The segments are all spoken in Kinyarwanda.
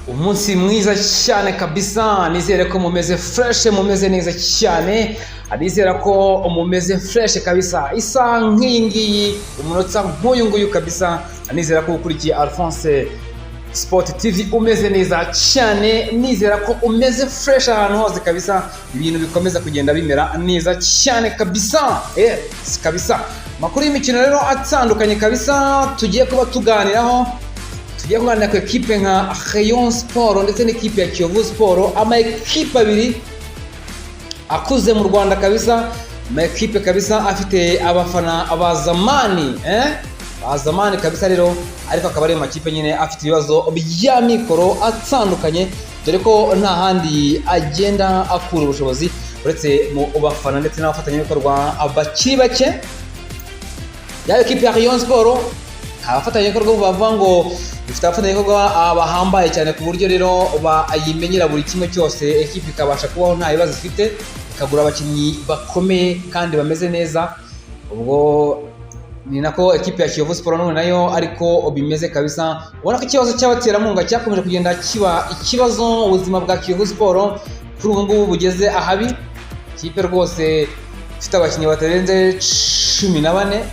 Umunsi mwiza cyane kabisa, nizere ko mumeze fresh, mumeze neza cyane, nizera ko mumeze fresh kabisa. Isa nk'ingiyi umunota nk'uyu nguyu kabisa, nizera ko ukurikiye Alphonse Sport TV umeze neza cyane, nizera ko umeze fresh ahantu hose kabisa, ibintu bikomeza kugenda bimera neza cyane kabisa. Kabisa makuru y'imikino rero atandukanye kabisa tugiye kuba tuganiraho. Tugiye kuganira ku ekipe nka Rayon Sport ndetse n'ikipe ya Kiyovu Sport, ama ekipe abiri akuze mu Rwanda kabisa, ama ekipe kabisa afite abafana abazamani bazamani kabisa rero, ariko akaba ari amakipe nyine afite ibibazo bya mikoro atandukanye, dore ko nta handi agenda akura ubushobozi uretse mu bafana ndetse n'abafatanyabikorwa abakiri bake. Ya ekipe ya Rayon Sport abafatanyabikorwa bavuga ngo ifite abafatanyabikorwa bahambaye cyane ku buryo rero bayimenyera buri kimwe cyose, ekipe ikabasha kubaho nta bibazo ifite, ikagura abakinnyi bakomeye kandi bameze neza. Ubwo ni nako ekipe ya Kiyovu Sport nayo ariko bimeze kabisa. Ubona ko ikibazo cy'abaterankunga cyakomeje kugenda kiba ikibazo, ubuzima bwa Kiyovu Sport kuri ubu ngubu bugeze ahabi. Ikipe rwose ifite abakinnyi batarenze 14,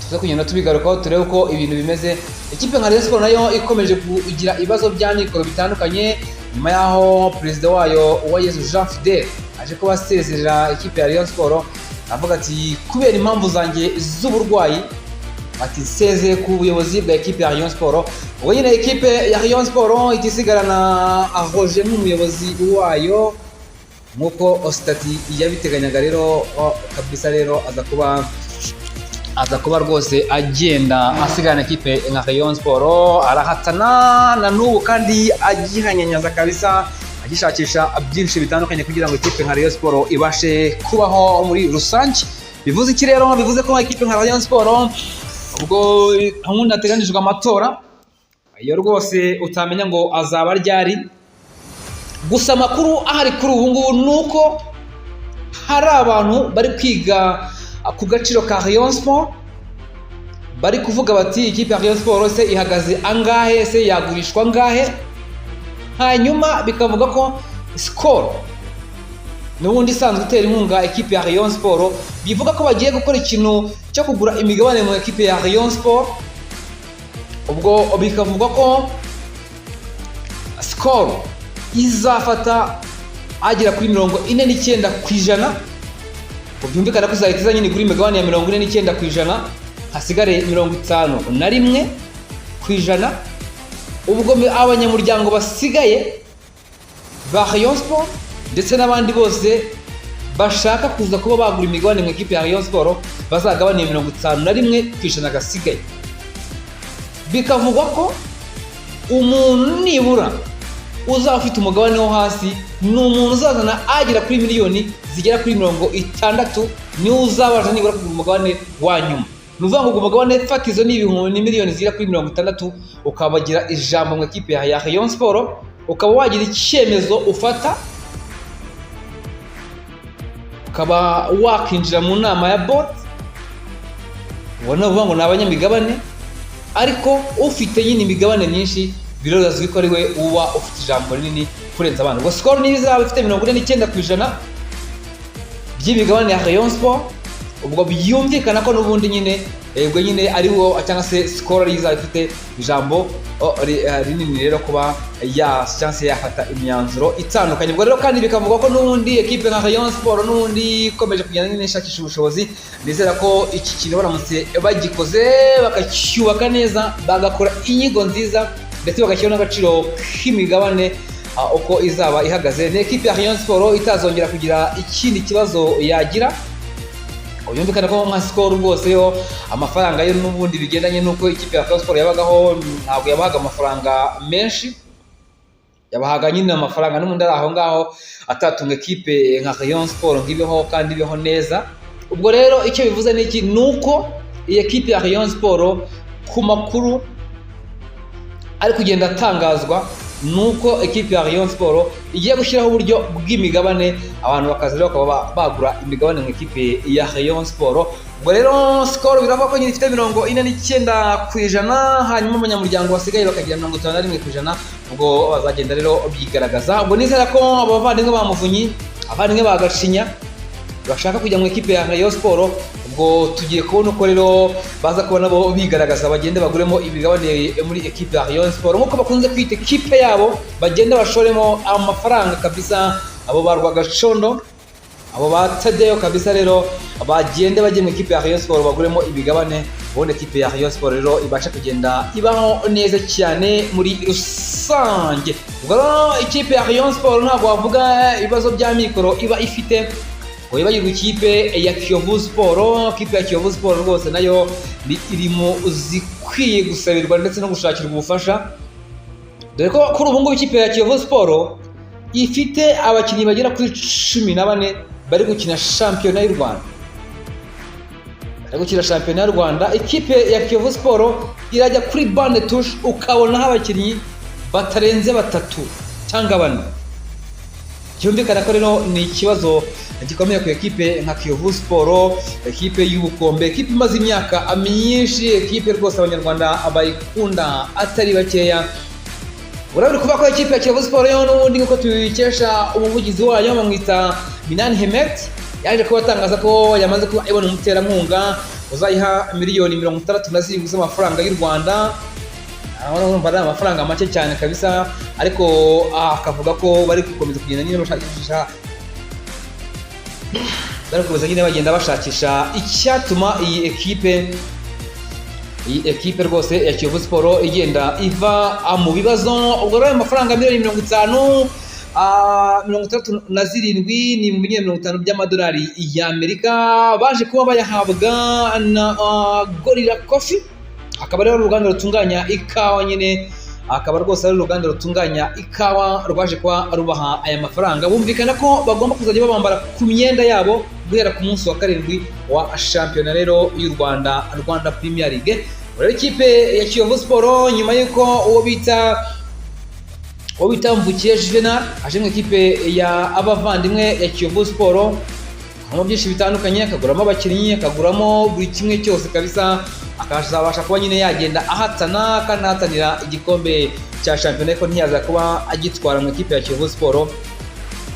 tuza kugenda tubigarukaho turebe uko ibintu bimeze. Ikipe nka Rayon Sport nayo ikomeje kugira ibibazo bya mikoro bitandukanye, nyuma yaho perezida wayo Uwayezu Jean Fidel aje kuba asezerera ikipe ya Rayon Sport, avuga ati kubera impamvu zanjye z'uburwayi ati sezeye ku buyobozi bwa ekipe ya Rayon Sport. Ubwo nyine ekipe ya Rayon Sport itisigarana ahoje nk'umuyobozi wayo nk'uko stati yabiteganyaga rero kabisa. Rero aza kuba rwose agenda asigana ekipe nka Rayon Sport, arahatana na n'ubu kandi agihanyanyaza kabisa, agishakisha byinshi bitandukanye kugira ngo ekipe nka Rayon Sport ibashe kubaho muri rusange. Bivuze iki rero? Bivuze ko ekipe nka Rayon Sport ubwo umuntu ateganijwe amatora iyo rwose utamenya ngo azaba ryari. Gusa amakuru ahari kuri ubu ngubu nuko hari abantu bari kwiga ku gaciro ka Rayon Sport, bari kuvuga bati ikipe ya Rayon Sport se ihagaze angahe, se yagurishwa angahe. Hanyuma bikavuga ko Skol n'ubundi isanzwe itera inkunga ekipe ya Rayon Sport, bivuga ko bagiye gukora ikintu cyo kugura imigabane mu ekipe ya Rayon Sport. Ubwo bikavuga ko Skol izafata agera kuri 49%. Byumvikana ko izahita nyine kuri imigabane ya 49%, hasigare 51%. Ubwo abanyamuryango basigaye ba Rayon Sport ndetse n'abandi bose bashaka kuza kuba bagura imigabane mu ekipe ya Rayon Sport bazagabane 51% gasigaye. Bikavugwa ko umuntu nibura uzaba ufite umugabane wo hasi ni umuntu uzazana agera kuri miliyoni zigera kuri 60, niwe uzabasha nibura kugura umugabane wa nyuma. Nuvuga ngo umugabane fatizo ni miliyoni zigera kuri 60, ukabagira ijambo mu ekipe ya Rayon Sport, ukaba wagira icyemezo ufata, ukaba wakinjira mu nama ya board. Ubona uvuga ngo n'abanyamigabane, ariko ufite nyine imigabane myinshi birozazwi ko ari we uba ufite ijambo rinini kurenza abantu. Ngo Skol n'izaba ifite 49% by'imigabane ya Rayon Sport, ubwo byumvikana ko n'ubundi nyine ubwo nyine ari wo cyangwa se Skol ari izaba ifite ijambo rinini rero kuba chance yafata imyanzuro itandukanye. Ubwo rero kandi bikavuga ko n'ubundi ekipe nka Rayon Sport n'ubundi ikomeje kugenda nyine ishakisha ubushobozi. Nizera ko iki kintu baramutse bagikoze bakacyubaka neza, bagakora inyigo nziza ndetse bagashyiraho n'agaciro k'imigabane uko izaba ihagaze, ni ekipe ya Rayon Sport itazongera kugira ikindi kibazo yagira. Byumvikana ko nka Skol rwose yo amafaranga yo n'ubundi bigendanye n'uko ikipe ya Rayon Sport yabagaho, ntabwo yabahaga amafaranga menshi, yabahaga nyine amafaranga n'ubundi ari aho ngaho atatunga ekipe nka Rayon Sport ngibeho kandi ibeho neza. Ubwo rero icyo bivuze ni iki? Nuko iyi ekipe ya Rayon Sport ku makuru ari kugenda atangazwa nuko ekipe ya Rayon Sport igiye gushyiraho uburyo bw'imigabane, abantu bakaza rero bakaba bagura imigabane mu ekipe ya Rayon Sport. Ubwo rero Skol biravuga ko nyine ifite 49%, hanyuma abanyamuryango basigaye bakagira 51%, ubwo bazagenda rero byigaragaza. Ubwo nizera ko abavandimwe ba Muvunyi, abavandimwe ba Gacinya bashaka kujya mu ekipe ya Rayon Sport, ubwo tugiye kubona uko rero baza kubona bo bigaragaza, bagende baguremo imigabane muri ekipe ya Rayon Sport nk'uko bakunze kwita ekipe yabo, bagende bashoremo amafaranga kabisa. Abo barwa Gacondo, abo batadeyo kabisa rero bagende bajye mu ekipe ya Rayon Sport baguremo ibigabane, ubundi ekipe ya Rayon Sport rero ibasha kugenda ibaho neza cyane muri rusange. Ubwo rero ikipe ya Rayon Sport ntabwo wavuga ibibazo bya mikoro iba ifite ngo yibagirwe ikipe ya Kiyovu Sport. Ikipe ya Kiyovu Sport rwose nayo iri mu zikwiye gusabirwa ndetse no gushakirwa ubufasha, dore ko kuri ubu ngubu ikipe ya Kiyovu Sport ifite abakinnyi bagera kuri 14 bari gukina shampiyona y'u Rwanda. Ikipe ya Kiyovu Sport irajya kuri bande touche ukabonaho abakinnyi batarenze 3 cyangwa 4. Cyumvikana ko rero ni ikibazo gikomeye ku ekipe nka Kiyovu Sport, ekipe y'ubukombe, ekipe imaze imyaka myinshi, ekipe rwose abanyarwanda abayikunda atari bakeya. Urabona kuba ko ekipe ya Kiyovu Sport yo n'ubundi nkuko tubikesha umuvugizi wayo bamwita Minani Hemet, yaje kuba atangaza ko yamaze kuba ibona umuterankunga uzayiha miliyoni 67 z'amafaranga y'u Rwanda. Urumva ari amafaranga make cyane kabisa, ariko akavuga ko bari gukomeza kugenda nyine bashakisha, bari kuza nyine bagenda bashakisha icyatuma iyi ekipe rwose ya Kiyovu Sport igenda iva mu bibazo. Ubwo rero amafaranga miliyoni 67 ni mu miliyoni 50 by'amadolari y'Amerika baje kuba bayahabwa na Gorilla Coffee, akaba rero uruganda rutunganya ikawa nyine, akaba rwose ari uruganda rutunganya ikawa rwaje kuba rubaha aya mafaranga. Bumvikana ko bagomba kuzajya babambara ku myenda yabo guhera ku munsi wa 7 wa shampiyona rero y'u Rwanda Premier League. Rero ikipe ya Kiyovu Sport nyuma yuko uwo bita Mvukiye Juvenal aje mu ikipe ya abavandimwe ya Kiyovu Sport, mu byinshi bitandukanye, akaguramo abakinnyi, akaguramo buri kimwe cyose kabisa, akazabasha kuba nyine yagenda ahatana kanahatanira igikombe cya shampiyona, ariko ntiyaza kuba agitwara mu ikipe ya Kiyovu Sport.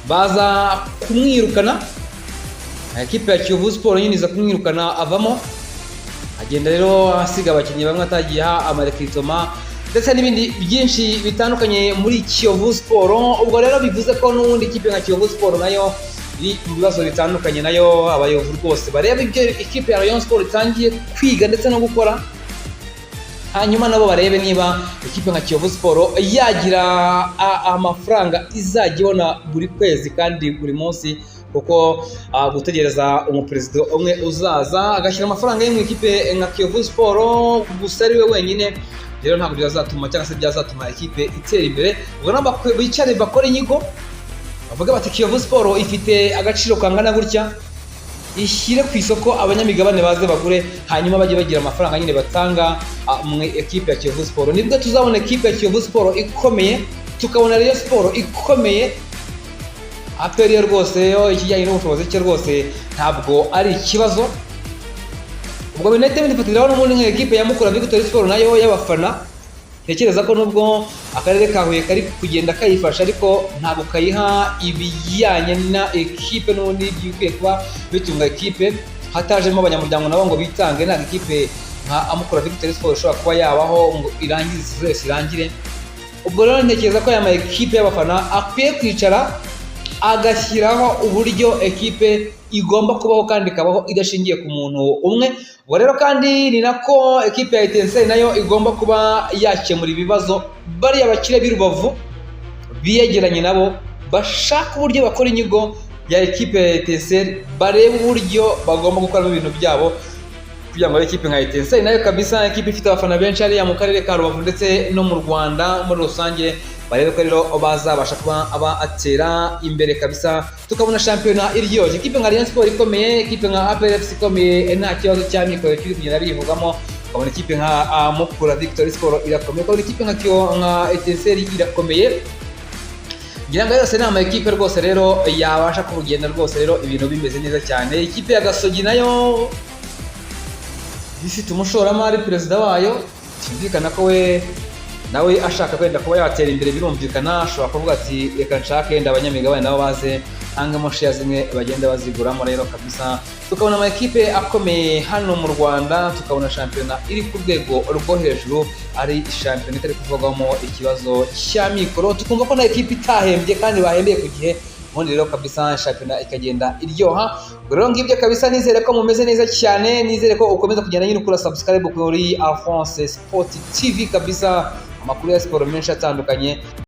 Baza kumwirukana, ikipe ya Kiyovu Sport nyine iza kumwirukana avamo, agenda rero asiga abakinnyi bamwe atagiha amarekritoma ndetse n'ibindi byinshi bitandukanye muri Kiyovu Sport. Ubwo rero bivuze ko n'ubundi ikipe nka Kiyovu Sport nayo iri mu bibazo bitandukanye, nayo abayobozi rwose bareba ibyo ikipe ya Rayon Sport itangiye kwiga ndetse no gukora, hanyuma nabo barebe niba ikipe nka Kiyovu Sport yagira amafaranga izajya ibona buri kwezi kandi buri munsi, kuko gutegereza umuperezida umwe uzaza agashyira amafaranga ye mu ikipe nka Kiyovu Sport gusa ari we wenyine, rero ntabwo byazatuma cyangwa se byazatuma ikipe itera imbere. Ubwo nabo bicare bakora inyigo, bavuga bati Kiyovu Sport ifite agaciro kangana gutya, ishyire ku isoko abanyamigabane baze bagure, hanyuma bajye bagira amafaranga nyine batanga mu ekipe ya Kiyovu Sport. Nibwo tuzabona ekipe ya Kiyovu Sport ikomeye, tukabona Rayon Sport ikomeye. Aperi rwose yo ikijyanye n'ubushobozi cye rwose ntabwo ari ikibazo. Ubwo binete bifatiraho n'ubundi nka ekipe ya Mukura Victory Sport nayo y'abafana, tekereza ko nubwo akarere ka Huye kari kugenda kayifasha, ariko ntabwo kayiha ibijyanye na ekipe n'ubundi byikwiye kuba bitunga ekipe, hatajemo abanyamuryango nabo ngo bitange, ntabwo ekipe nka Mukura Victory Sport ishobora kuba yabaho ngo irangire. Ubwo rero ntekereza ko aya ma ekipe y'abafana akwiye kwicara agashyiraho uburyo ekipe igomba kubaho kandi ikabaho idashingiye ku muntu umwe. Ubwo rero kandi ni nako ekipe ya Etincelle nayo igomba kuba yakemura ibibazo bariya bakire b'i Rubavu biyegeranye nabo, bashaka uburyo bakora inyigo ya ekipe ya Etincelle, barebe uburyo bagomba gukoramo ibintu byabo kugira ngo ekipe nka Etincelle nayo kabisa, ekipe ifite abafana benshi hariya mu karere ka Rubavu ndetse no mu Rwanda muri rusange, barebe ko rero bazabasha kuba abatera imbere kabisa, tukabona shampiyona iryoshye. Ekipe nka Rayon Sport ikomeye, ekipe nka APR FC ikomeye, nta kibazo cya mikoro kiri kugenda bivugamo. ukabona ikipe nka Mukura Victory Sport irakomeye, ukabona ikipe nka Etincelle irakomeye. Ngira ngo yose ni amakipe rwose rero yabasha kurugenda rwose rero ibintu bimeze neza cyane. Ikipe ya Gasogi nayo ifite umushoramari perezida wayo, cyumvikana ko we nawe ashaka kwenda kuba yatera imbere, birumvikana ashobora kuvuga ati reka nshake enda abanyamigabane nabo baze hangamo share zimwe bagenda baziguramo rero kabisa. Tukabona amakipe akomeye hano mu Rwanda, tukabona shampiyona iri ku rwego rwo hejuru, ari shampiyona itari kuvugwamo ikibazo cya mikoro, tukumva ko na ekipe itahembye kandi bahembeye ku gihe, ubundi rero kabisa shampiyona ikagenda iryoha. Rero ngibyo kabisa, nizere ko mumeze neza cyane, nizere ko ukomeza kugenda nyine ukora subscribe kuri Alphonse Sport TV kabisa, amakuru ya siporo menshi atandukanye.